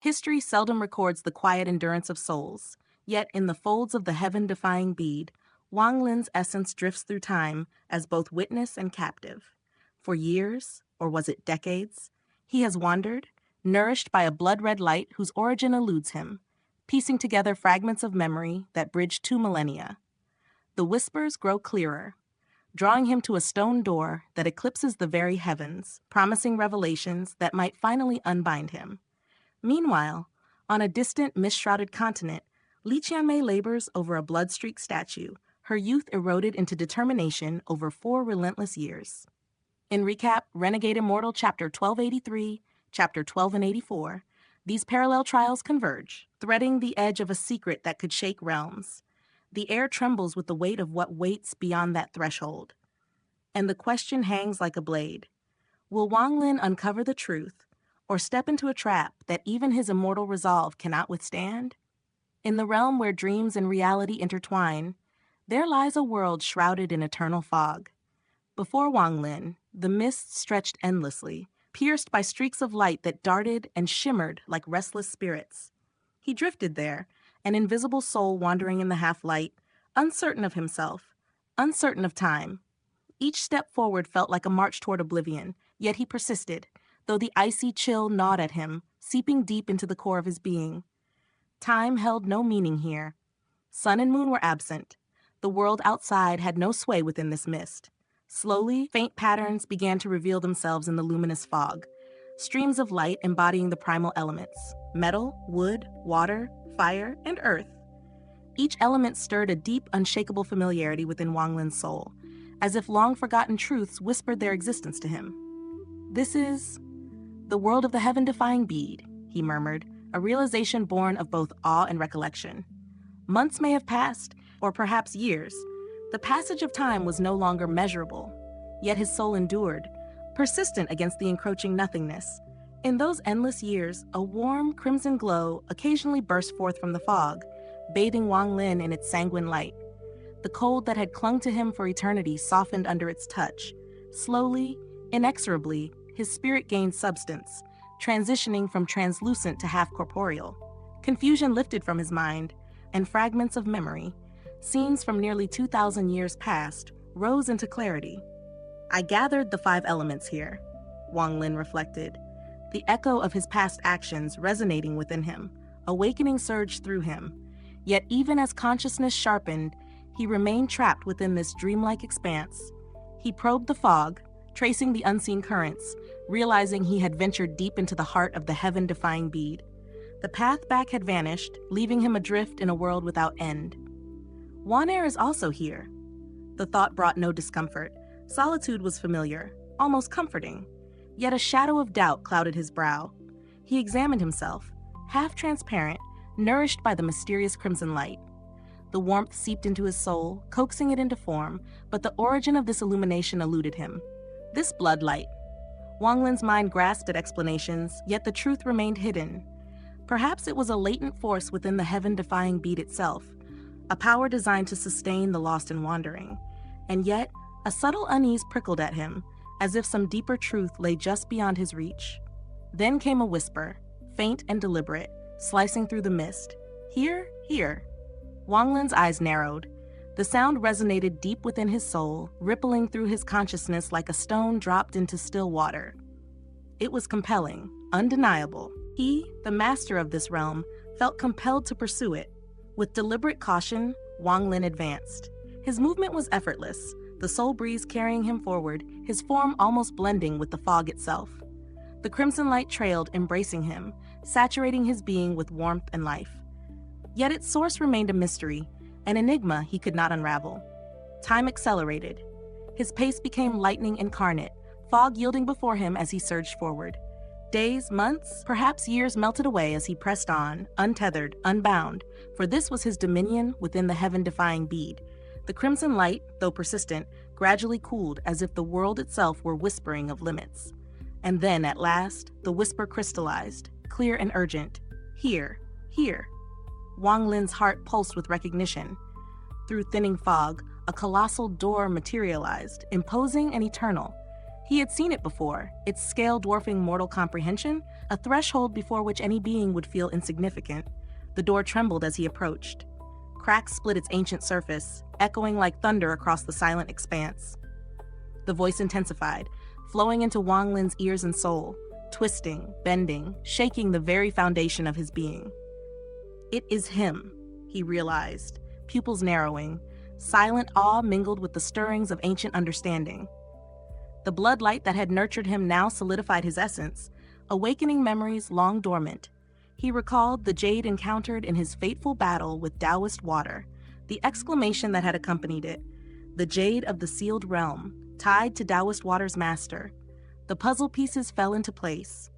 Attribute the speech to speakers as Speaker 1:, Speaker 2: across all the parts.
Speaker 1: History seldom records the quiet endurance of souls, yet in the folds of the Heaven Defying Bead, Wang Lin's essence drifts through time as both witness and captive. For years, or was it decades, he has wandered, nourished by a blood-red light whose origin eludes him, piecing together fragments of memory that bridge 2 millennia. The whispers grow clearer, drawing him to a stone door that eclipses the very heavens, promising revelations that might finally unbind him. Meanwhile, on a distant, mist-shrouded continent, Qianmei labors over a blood-streaked statue, her youth eroded into determination over 4 relentless years. In recap, Renegade Immortal Chapter 1283, Chapter 12 and 84, these parallel trials converge, threading the edge of a secret that could shake realms. The air trembles with the weight of what waits beyond that threshold. And the question hangs like a blade. Will Wang Lin uncover the truth, or step into a trap that even his immortal resolve cannot withstand? In the realm where dreams and reality intertwine, there lies a world shrouded in eternal fog. Before Wang Lin, the mists stretched endlessly, pierced by streaks of light that darted and shimmered like restless spirits. He drifted there, an invisible soul wandering in the half-light, uncertain of himself, uncertain of time. Each step forward felt like a march toward oblivion, yet he persisted, though the icy chill gnawed at him, seeping deep into the core of his being. Time held no meaning here. Sun and moon were absent. The world outside had no sway within this mist. Slowly, faint patterns began to reveal themselves in the luminous fog, streams of light embodying the primal elements: metal, wood, water, fire, and earth. Each element stirred a deep, unshakable familiarity within Wang Lin's soul, as if long-forgotten truths whispered their existence to him. "This is the world of the Heaven Defying Bead," he murmured, a realization born of both awe and recollection. Months may have passed, or perhaps years. The passage of time was no longer measurable, yet his soul endured, persistent against the encroaching nothingness. In those endless years, a warm, crimson glow occasionally burst forth from the fog, bathing Wang Lin in its sanguine light. The cold that had clung to him for eternity softened under its touch. Slowly, inexorably, his spirit gained substance, transitioning from translucent to half-corporeal. Confusion lifted from his mind, and fragments of memory, scenes from nearly 2,000 years past, rose into clarity. "I gathered the 5 elements here," Wang Lin reflected, the echo of his past actions resonating within him. Awakening surged through him. Yet even as consciousness sharpened, he remained trapped within this dreamlike expanse. He probed the fog, tracing the unseen currents, realizing he had ventured deep into the heart of the Heaven-Defying Bead. The path back had vanished, leaving him adrift in a world without end. Wanair is also here. The thought brought no discomfort. Solitude was familiar, almost comforting. Yet a shadow of doubt clouded his brow. He examined himself, half transparent, nourished by the mysterious crimson light. The warmth seeped into his soul, coaxing it into form, but the origin of this illumination eluded him. This blood light. Wang Lin's mind grasped at explanations, yet the truth remained hidden. Perhaps it was a latent force within the Heaven-Defying Bead itself, a power designed to sustain the lost and wandering. And yet, a subtle unease prickled at him, as if some deeper truth lay just beyond his reach. Then came a whisper, faint and deliberate, slicing through the mist. "Here, here." Wang Lin's eyes narrowed. The sound resonated deep within his soul, rippling through his consciousness like a stone dropped into still water. It was compelling, undeniable. He, the master of this realm, felt compelled to pursue it. With deliberate caution, Wang Lin advanced. His movement was effortless, the soul breeze carrying him forward, his form almost blending with the fog itself. The crimson light trailed, embracing him, saturating his being with warmth and life. Yet its source remained a mystery, an enigma he could not unravel. Time accelerated. His pace became lightning incarnate, fog yielding before him as he surged forward. Days, months, perhaps years melted away as he pressed on, untethered, unbound, for this was his dominion within the Heaven-Defying Bead. The crimson light, though persistent, gradually cooled as if the world itself were whispering of limits. And then, at last, the whisper crystallized, clear and urgent. "Here, here." Wang Lin's heart pulsed with recognition. Through thinning fog, a colossal door materialized, imposing and eternal. He had seen it before, its scale dwarfing mortal comprehension, a threshold before which any being would feel insignificant. The door trembled as he approached. Cracks split its ancient surface, echoing like thunder across the silent expanse. The voice intensified, flowing into Wang Lin's ears and soul, twisting, bending, shaking the very foundation of his being. It is him, he realized, pupils narrowing, silent awe mingled with the stirrings of ancient understanding. The bloodlight that had nurtured him now solidified his essence, awakening memories long dormant. He recalled the jade encountered in his fateful battle with Taoist water, the exclamation that had accompanied it, the jade of the sealed realm, tied to Taoist water's master. The puzzle pieces fell into place.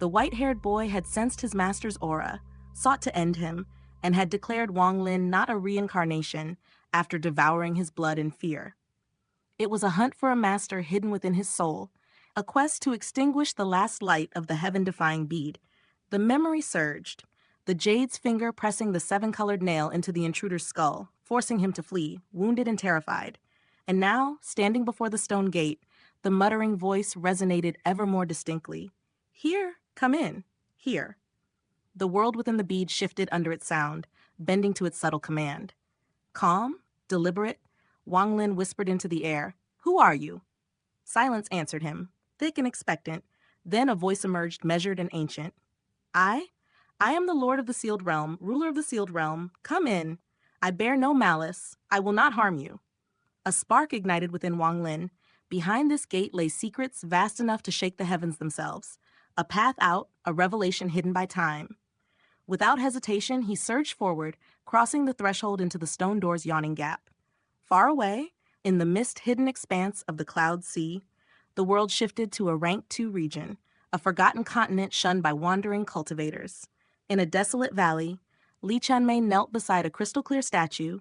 Speaker 1: The white-haired boy had sensed his master's aura, sought to end him, and had declared Wang Lin not a reincarnation after devouring his blood in fear. It was a hunt for a master hidden within his soul, a quest to extinguish the last light of the Heaven Defying Bead. The memory surged, the jade's finger pressing the seven-colored nail into the intruder's skull, forcing him to flee, wounded and terrified. And now, standing before the stone gate, the muttering voice resonated ever more distinctly. Here, come in, here. The world within the bead shifted under its sound, bending to its subtle command. Calm, deliberate, Wang Lin whispered into the air, "Who are you?" Silence answered him, thick and expectant. Then a voice emerged, measured and ancient. I am the Lord of the Sealed Realm, ruler of the Sealed Realm. Come in. I bear no malice. I will not harm you. A spark ignited within Wang Lin. Behind this gate lay secrets vast enough to shake the heavens themselves. A path out, a revelation hidden by time. Without hesitation, he surged forward, crossing the threshold into the stone door's yawning gap. Far away, in the mist-hidden expanse of the cloud sea, the world shifted to a rank 2 region, a forgotten continent shunned by wandering cultivators. In a desolate valley, Qianmei knelt beside a crystal-clear statue,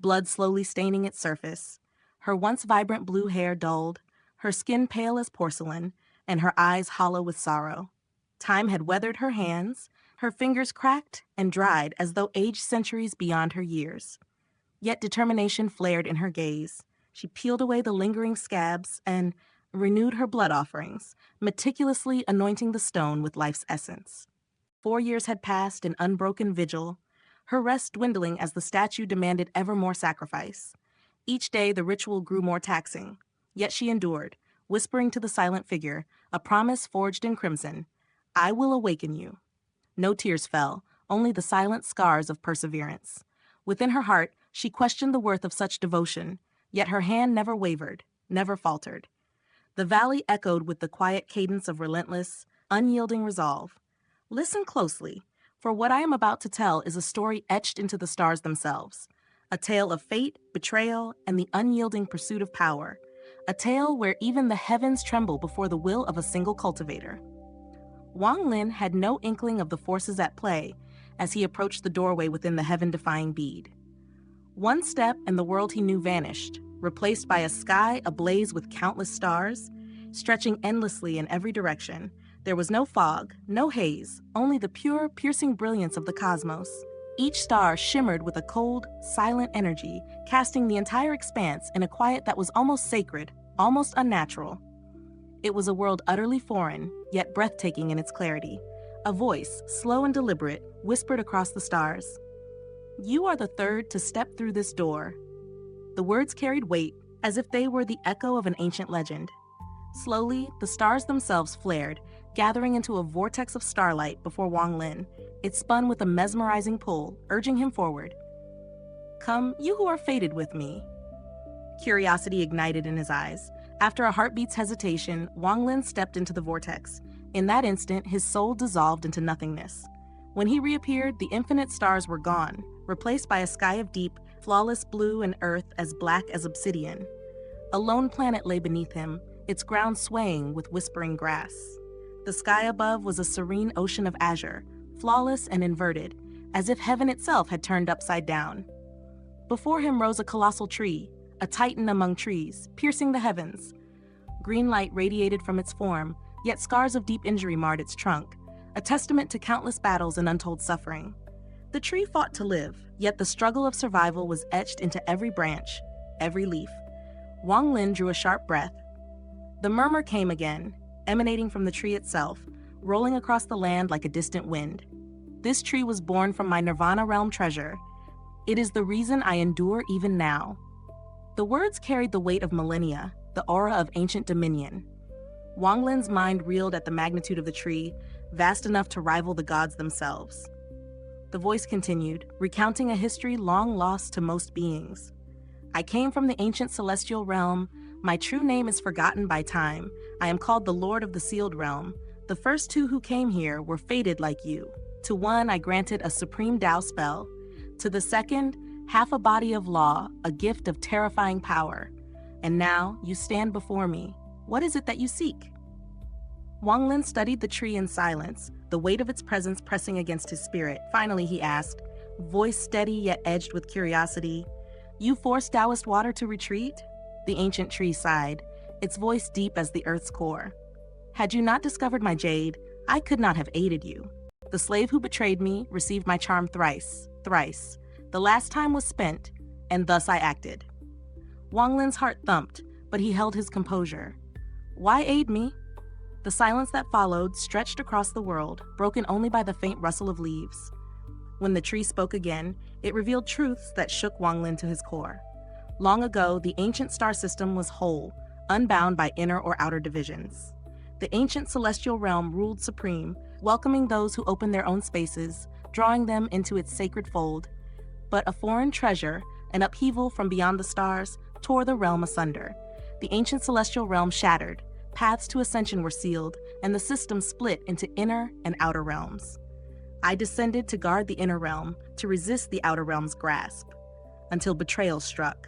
Speaker 1: blood slowly staining its surface. Her once vibrant blue hair dulled, her skin pale as porcelain, and her eyes hollow with sorrow. Time had weathered her hands, her fingers cracked and dried as though aged centuries beyond her years. Yet determination flared in her gaze. She peeled away the lingering scabs and renewed her blood offerings, meticulously anointing the stone with life's essence. 4 years had passed in unbroken vigil, her rest dwindling as the statue demanded ever more sacrifice. Each day the ritual grew more taxing, yet she endured, whispering to the silent figure, a promise forged in crimson, "I will awaken you." No tears fell, only the silent scars of perseverance. Within her heart, she questioned the worth of such devotion, yet her hand never wavered, never faltered. The valley echoed with the quiet cadence of relentless, unyielding resolve. Listen closely, for what I am about to tell is a story etched into the stars themselves. A tale of fate, betrayal, and the unyielding pursuit of power. A tale where even the heavens tremble before the will of a single cultivator. Wang Lin had no inkling of the forces at play as he approached the doorway within the Heaven Defying Bead. One step and the world he knew vanished, replaced by a sky ablaze with countless stars, stretching endlessly in every direction. There was no fog, no haze, only the pure, piercing brilliance of the cosmos. Each star shimmered with a cold, silent energy, casting the entire expanse in a quiet that was almost sacred, almost unnatural. It was a world utterly foreign, yet breathtaking in its clarity. A voice, slow and deliberate, whispered across the stars. "You are the third to step through this door." The words carried weight, as if they were the echo of an ancient legend. Slowly, the stars themselves flared, gathering into a vortex of starlight before Wang Lin. It spun with a mesmerizing pull, urging him forward. "Come, you who are fated with me." Curiosity ignited in his eyes. After a heartbeat's hesitation, Wang Lin stepped into the vortex. In that instant, his soul dissolved into nothingness. When he reappeared, the infinite stars were gone, replaced by a sky of deep, flawless blue and earth as black as obsidian. A lone planet lay beneath him, its ground swaying with whispering grass. The sky above was a serene ocean of azure, flawless and inverted, as if heaven itself had turned upside down. Before him rose a colossal tree, a titan among trees, piercing the heavens. Green light radiated from its form, yet scars of deep injury marred its trunk, a testament to countless battles and untold suffering. The tree fought to live, yet the struggle of survival was etched into every branch, every leaf. Wang Lin drew a sharp breath. The murmur came again, emanating from the tree itself, rolling across the land like a distant wind. This tree was born from my Nirvana realm treasure. It is the reason I endure even now. The words carried the weight of millennia, the aura of ancient dominion. Wang Lin's mind reeled at the magnitude of the tree, vast enough to rival the gods themselves. The voice continued, recounting a history long lost to most beings. I came from the ancient celestial realm. My true name is forgotten by time. I am called the Lord of the Sealed Realm. The first two who came here were fated like you. To one I granted a supreme Tao spell. To the second, half a body of law, a gift of terrifying power. And now you stand before me. What is it that you seek? Wang Lin studied the tree in silence, the weight of its presence pressing against his spirit. Finally he asked, voice steady yet edged with curiosity, you forced Taoist water to retreat? The ancient tree sighed, its voice deep as the earth's core. Had you not discovered my jade, I could not have aided you. The slave who betrayed me received my charm thrice. The last time was spent, and thus I acted. Wang Lin's heart thumped, but he held his composure. Why aid me? The silence that followed stretched across the world, broken only by the faint rustle of leaves. When the tree spoke again, it revealed truths that shook Wang Lin to his core. Long ago, the ancient star system was whole, unbound by inner or outer divisions. The ancient celestial realm ruled supreme, welcoming those who opened their own spaces, drawing them into its sacred fold. But a foreign treasure, an upheaval from beyond the stars, tore the realm asunder. The ancient celestial realm shattered, paths to ascension were sealed, and the system split into inner and outer realms. I descended to guard the inner realm, to resist the outer realm's grasp, until betrayal struck.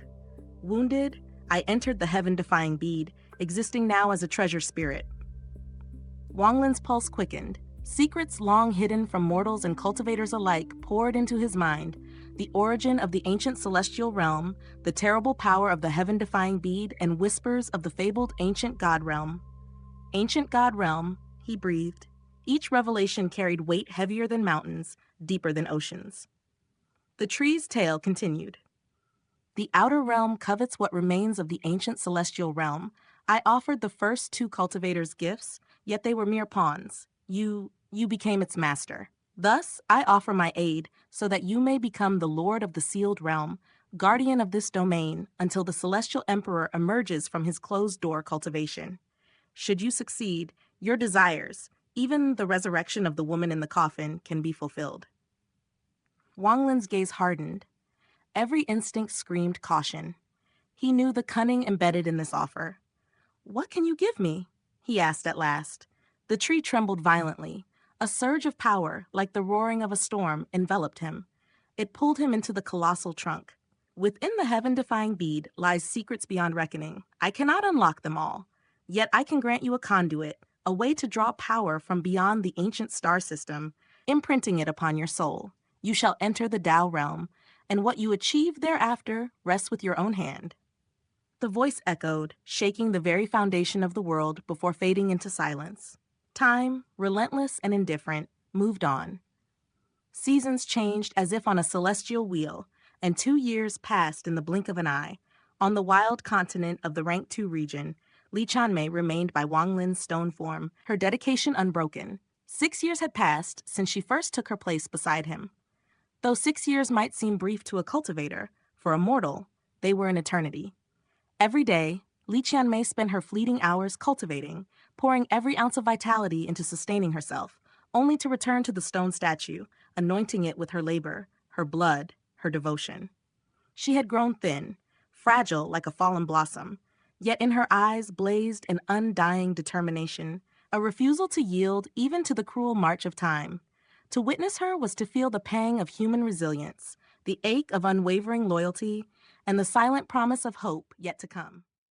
Speaker 1: Wounded, I entered the Heaven Defying Bead, existing now as a treasure spirit. Wang Lin's pulse quickened. Secrets long hidden from mortals and cultivators alike poured into his mind. The origin of the ancient celestial realm, the terrible power of the heaven-defying bead, and whispers of the fabled ancient god realm. Ancient god realm, he breathed. Each revelation carried weight heavier than mountains, deeper than oceans. The tree's tale continued. The outer realm covets what remains of the ancient celestial realm. I offered the first two cultivators gifts, yet they were mere pawns. You became its master. Thus, I offer my aid so that you may become the Lord of the Sealed Realm, guardian of this domain until the Celestial Emperor emerges from his closed-door cultivation. Should you succeed, your desires, even the resurrection of the woman in the coffin, can be fulfilled. Wang Lin's gaze hardened. Every instinct screamed caution. He knew the cunning embedded in this offer. What can you give me? He asked at last. The tree trembled violently. A surge of power, like the roaring of a storm, enveloped him. It pulled him into the colossal trunk. Within the heaven-defying bead lies secrets beyond reckoning. I cannot unlock them all. Yet I can grant you a conduit, a way to draw power from beyond the ancient star system, imprinting it upon your soul. You shall enter the Tao realm, and what you achieve thereafter rests with your own hand. The voice echoed, shaking the very foundation of the world before fading into silence. Time, relentless and indifferent, moved on. Seasons changed as if on a celestial wheel, and 2 years passed in the blink of an eye. On the wild continent of the Rank 2 region, Qianmei remained by Wang Lin's stone form, her dedication unbroken. 6 years had passed since she first took her place beside him. Though 6 years might seem brief to a cultivator, for a mortal, they were an eternity. Every day, Qianmei spent her fleeting hours cultivating, pouring every ounce of vitality into sustaining herself, only to return to the stone statue, anointing it with her labor, her blood, her devotion. She had grown thin, fragile like a fallen blossom, yet in her eyes blazed an undying determination, a refusal to yield even to the cruel march of time. To witness her was to feel the pang of human resilience, the ache of unwavering loyalty, and the silent promise of hope yet to come.